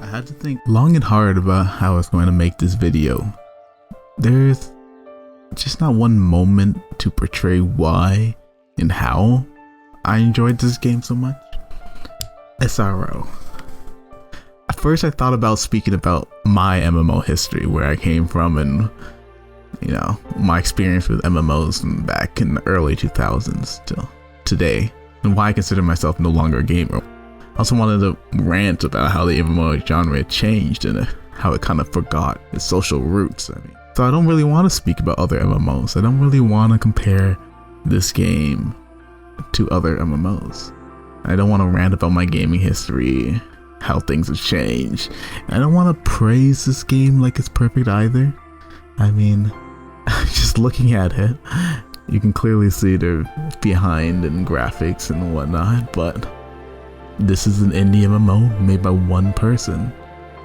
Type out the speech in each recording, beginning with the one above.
I had to think long and hard about how I was going to make this video. There's just not one moment to portray why and how I enjoyed this game so much. SRO. At first I thought about speaking about my MMO history, where I came from, and my experience with MMOs from back in the early 2000s till today, and why I consider myself no longer a gamer. I also wanted to rant about how the MMO genre changed and how it kind of forgot its social roots. So I don't really want to speak about other MMOs. I don't really want to compare this game to other MMOs. I don't want to rant about my gaming history, how things have changed. I don't want to praise this game like it's perfect either. I mean, just looking at it, you can clearly see they're behind in graphics and whatnot, but this is an indie MMO made by one person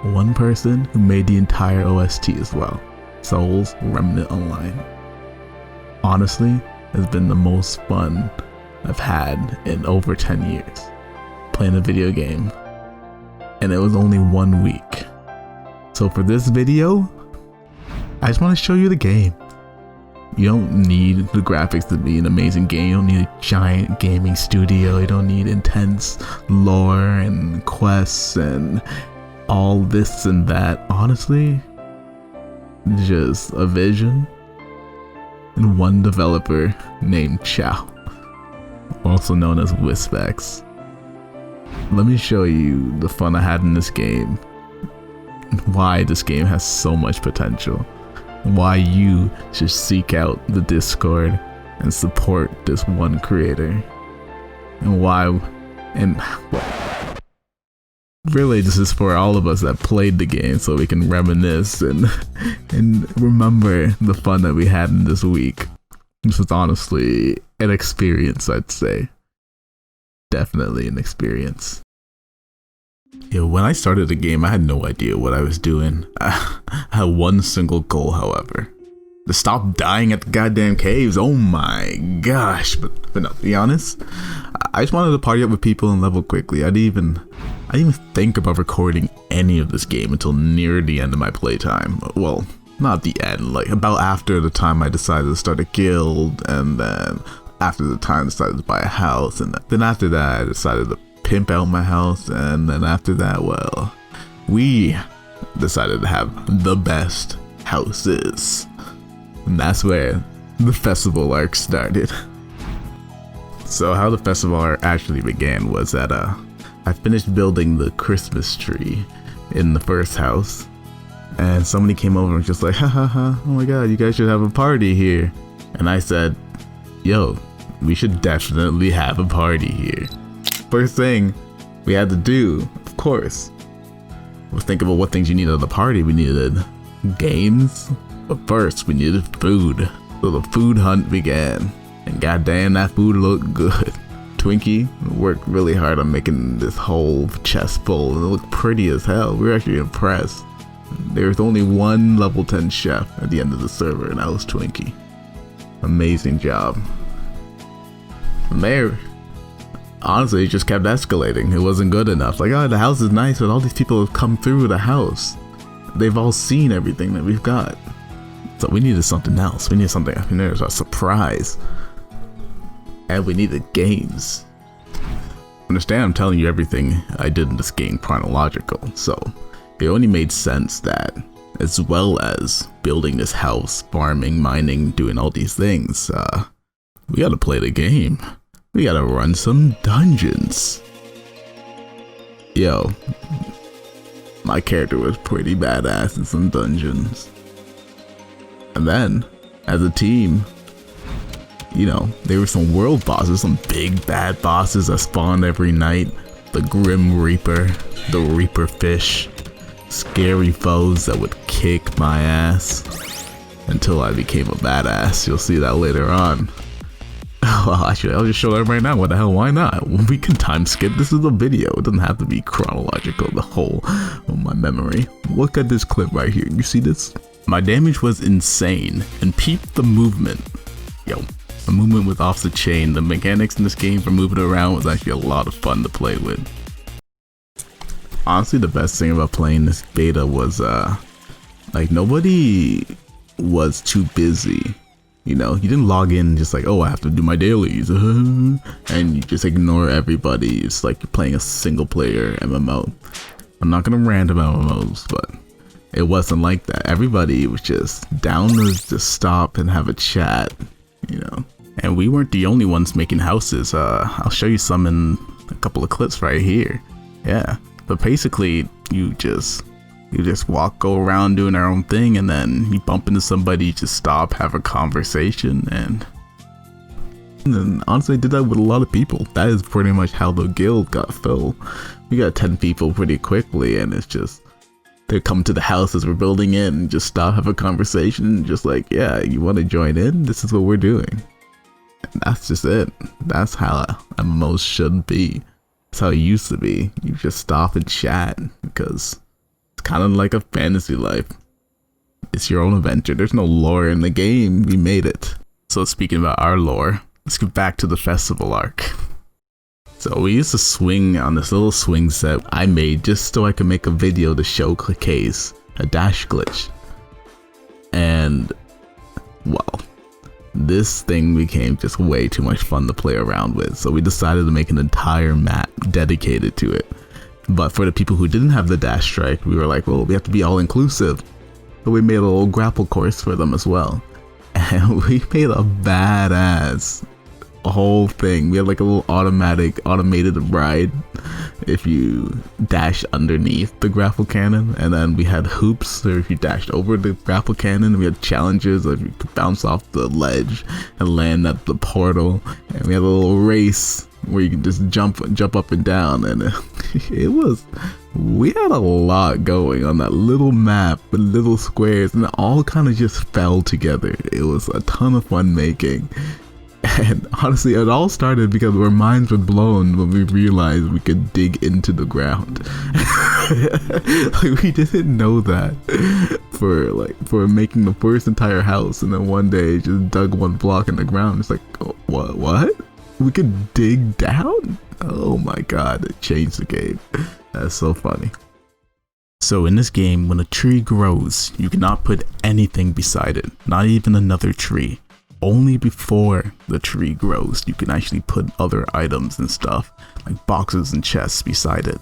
who made the entire OST as well. Soul's Remnant Online. Honestly, has been the most fun I've had in over 10 years playing a video game, and it was only 1 week. So for this video, I just want to show you the game. You don't need the graphics to be an amazing game. You don't need a giant gaming studio. You don't need intense lore and quests and all this and that. Honestly, just a vision and one developer named Chow, also known as Wispex. Let me show you the fun I had in this game, and why this game has so much potential. Why you should seek out the Discord and support this one creator, and really this is for all of us that played the game, so we can reminisce and remember the fun that we had in this week. This was honestly an experience, I'd say. Definitely an experience. When I started the game, I had no idea what I was doing. I had one single goal, however: to stop dying at the goddamn caves. Oh my gosh. But no, to be honest, I just wanted to party up with people and level quickly. I didn't even think about recording any of this game until near the end of my playtime. Well, not the end, like about after the time I decided to start a guild, and then after the time I decided to buy a house, and then after that I decided to pimp out my house, and then after that, well, we decided to have the best houses, and that's where the festival arc started. So how the festival arc actually began was that I finished building the Christmas tree in the first house, and somebody came over and just like, ha ha ha, oh my god, you guys should have a party here. And I said, yo, we should definitely have a party here. First thing we had to do, of course, was think about what things you needed at the party. We needed games, but first we needed food. So the food hunt began, and goddamn, that food looked good. Twinkie worked really hard on making this whole chest full, and it looked pretty as hell. We were actually impressed. There was only one level 10 chef at the end of the server, and that was Twinkie. Amazing job. From there, honestly, it just kept escalating. It wasn't good enough. Like, oh, the house is nice, but all these people have come through the house. They've all seen everything that we've got. So we needed something else. We needed something, there's a surprise. And we needed games. Understand, I'm telling you everything I did in this game chronological. So it only made sense that, as well as building this house, farming, mining, doing all these things, we gotta play the game. We gotta run some dungeons. Yo, my character was pretty badass in some dungeons. And then, as a team, there were some world bosses, some big bad bosses that spawned every night. The Grim Reaper, the Reaper Fish, scary foes that would kick my ass until I became a badass. You'll see that later on. Well, actually, I'll just show that right now. What the hell, why not? We can time skip. This is a video. It doesn't have to be chronological, the whole of my memory. Look at this clip right here. You see this? My damage was insane, and peep the movement. Yo, the movement was off the chain. The mechanics in this game for moving around was actually a lot of fun to play with. Honestly, the best thing about playing this beta was like nobody was too busy. You know, you didn't log in just like, oh, I have to do my dailies, and you just ignore everybody. It's like you're playing a single player MMO. I'm not gonna rant about MMOs, but it wasn't like that. Everybody was just down to just stop and have a chat, you know. And we weren't the only ones making houses. I'll show you some in a couple of clips right here. Yeah, but basically you just go around doing our own thing, and then you bump into somebody, you just stop, have a conversation, and then honestly I did that with a lot of people. That is pretty much how the guild got filled. We got 10 people pretty quickly, and it's just they come to the house as we're building it and just stop, have a conversation, just like, yeah, you want to join in? This is what we're doing. And that's just it. That's how MMOs should be. That's how it used to be. You just stop and chat, because it's kind of like a fantasy life. It's your own adventure. There's no lore in the game. We made it. So speaking about our lore, let's get back to the festival arc. So we used to swing on this little swing set I made just so I could make a video to showcase a dash glitch. And well, this thing became just way too much fun to play around with. So we decided to make an entire map dedicated to it. But for the people who didn't have the dash strike, we were like, well, we have to be all inclusive. So we made a little grapple course for them as well. And we made a badass whole thing. We had like a little automated ride if you dash underneath the grapple cannon, and then we had hoops, so if you dashed over the grapple cannon. We had challenges if you could bounce off the ledge and land at the portal, and we had a little race where you can just jump up and down, and we had a lot going on that little map with little squares, and it all kind of just fell together. It was a ton of fun making. And honestly, it all started because our minds were blown when we realized we could dig into the ground. Like, we didn't know that for making the first entire house, and then one day just dug one block in the ground. It's like, oh, what? We could dig down? Oh my god, it changed the game. That's so funny. So in this game, when a tree grows, you cannot put anything beside it, not even another tree. Only before the tree grows, you can actually put other items and stuff, like boxes and chests beside it.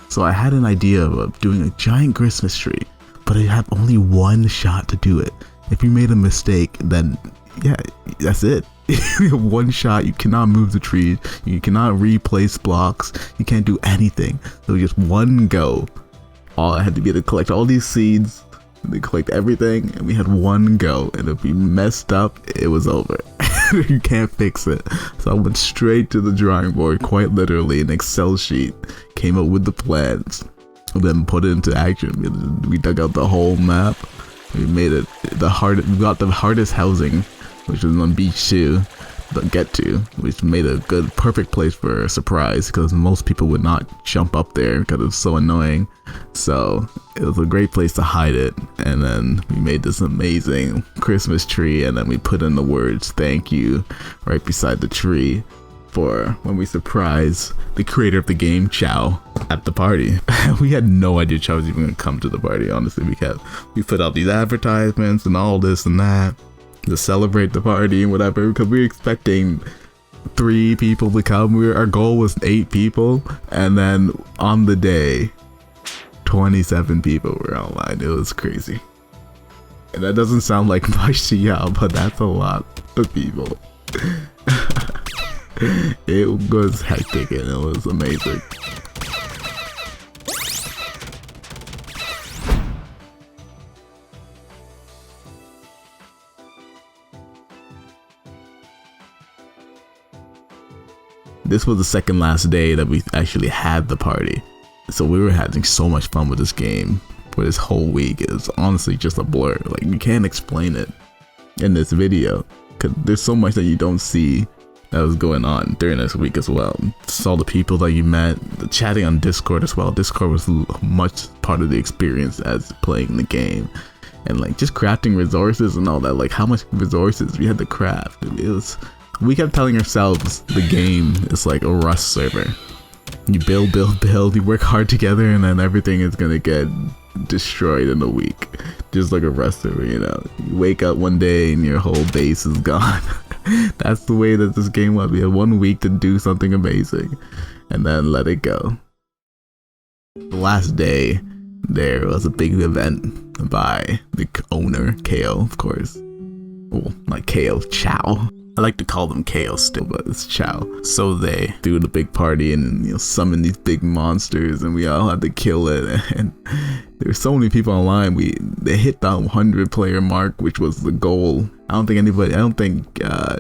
So I had an idea of doing a giant Christmas tree, but I had only one shot to do it. If you made a mistake, then yeah, that's it. One shot, you cannot move the trees, you cannot replace blocks, you can't do anything. So just one go. All I had to be to collect all these seeds, they collect everything, and we had one go, and if we messed up, it was over. You can't fix it. So I went straight to the drawing board, quite literally. An Excel sheet, came up with the plans, and then put it into action. We dug out the whole map. We made it we got the hardest housing, which was on beach 2 to get to, which made a perfect place for a surprise, because most people would not jump up there because it's so annoying. So it was a great place to hide it. And then we made this amazing Christmas tree, and then we put in the words "thank you" right beside the tree for when we surprise the creator of the game, Chow, at the party. We had no idea Chow was even gonna come to the party. Honestly, we put out these advertisements and all this and that to celebrate the party and whatever, because we were expecting 3 people to come. Our goal was 8 people, and then on the day 27 people were online. It was crazy, and that doesn't sound like much to y'all, but that's a lot of people. It was hectic and it was amazing. This was the second last day that we actually had the party. So we were having so much fun with this game for this whole week. It was honestly just a blur. Like, you can't explain it in this video, because there's so much that you don't see that was going on during this week as well. Saw the people that you met, the chatting on Discord as well. Discord was much part of the experience as playing the game. And like just crafting resources and all that, like how much resources we had to craft. We kept telling ourselves the game is like a Rust server. You build, you work hard together, and then everything is gonna get destroyed in a week. Just like a wrestler, you know. You wake up one day and your whole base is gone. That's the way that this game was. We had 1 week to do something amazing, and then let it go. The last day, there was a big event by the owner, KO, of course. Well, not KO, Chow. I like to call them KO still, but it's Chow. So they threw the big party and, you know, summoned these big monsters, and we all had to kill it. And there were so many people online. They hit the 100-player mark, which was the goal. I don't think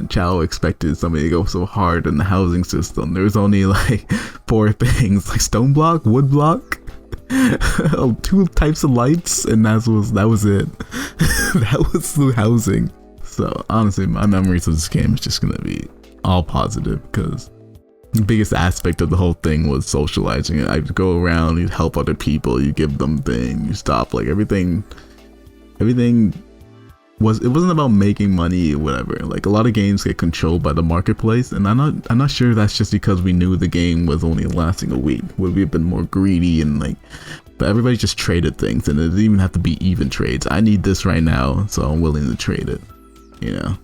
Chow expected somebody to go so hard in the housing system. There was only like 4 things, like stone block, wood block, 2 types of lights, and that was it. That was the housing. So honestly, my memories of this game is just gonna be all positive, because the biggest aspect of the whole thing was socializing. I'd go around, you'd help other people, you give them things, you stop, like everything was, it wasn't about making money or whatever. Like a lot of games get controlled by the marketplace, and I'm not sure that's just because we knew the game was only lasting a week. Would we have been more greedy and like, but everybody just traded things, and it didn't even have to be even trades. I need this right now, so I'm willing to trade it. You know,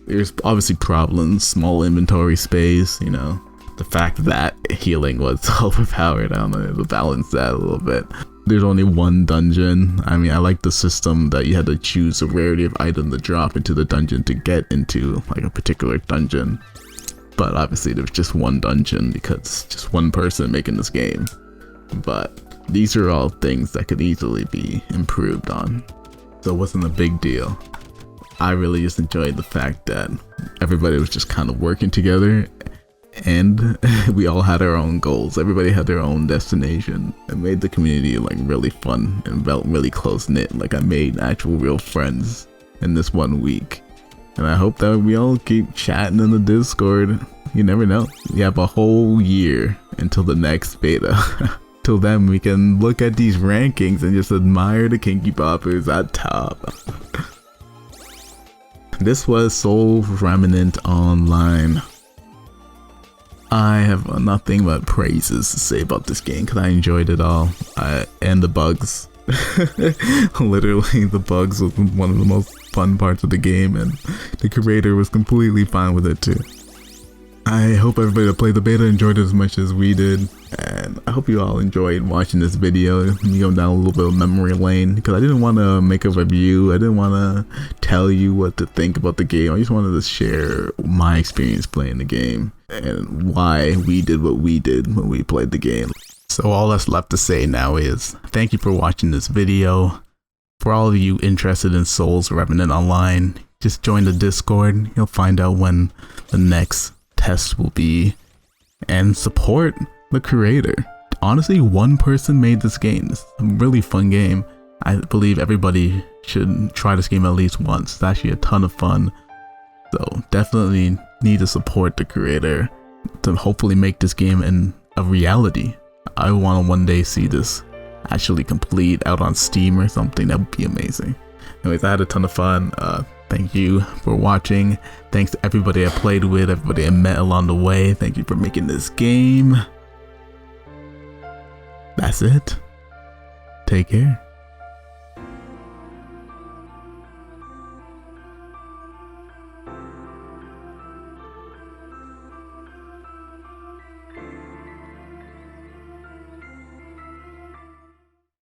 there's obviously problems, small inventory space, you know, the fact that healing was overpowered. I don't know, to balance that a little bit. There's only 1 dungeon. I mean, I like the system that you had to choose a rarity of item to drop into the dungeon to get into like a particular dungeon. But obviously there's just 1 dungeon because it's just 1 person making this game. But these are all things that could easily be improved on. So it wasn't a big deal. I really just enjoyed the fact that everybody was just kind of working together, and we all had our own goals. Everybody had their own destination. It made the community like really fun and felt really close knit. Like I made actual real friends in this 1 week, and I hope that we all keep chatting in the Discord. You never know. We have a whole year until the next beta. Till then, we can look at these rankings and just admire the Kinky Poppers at top. This was Soul Remnant Online. I have nothing but praises to say about this game because I enjoyed it all. And the bugs. Literally, the bugs was one of the most fun parts of the game, and the creator was completely fine with it too. I hope everybody that played the beta enjoyed it as much as we did, and I hope you all enjoyed watching this video. Let me go down a little bit of memory lane, because I didn't want to make a review. I didn't want to tell you what to think about the game. I just wanted to share my experience playing the game and why we did what we did when we played the game. So all that's left to say now is thank you for watching this video. For all of you interested in Souls Remnant Online, just join the Discord. You'll find out when the next test will be, and support the creator. Honestly, 1 person made this game. It's a really fun game. I believe everybody should try this game at least once. It's actually a ton of fun. So definitely need to support the creator to hopefully make this game a reality. I want to one day see this actually complete out on Steam or something. That would be amazing. Anyways, I had a ton of fun. Thank you for watching. Thanks to everybody I played with, everybody I met along the way. Thank you for making this game. That's it. Take care.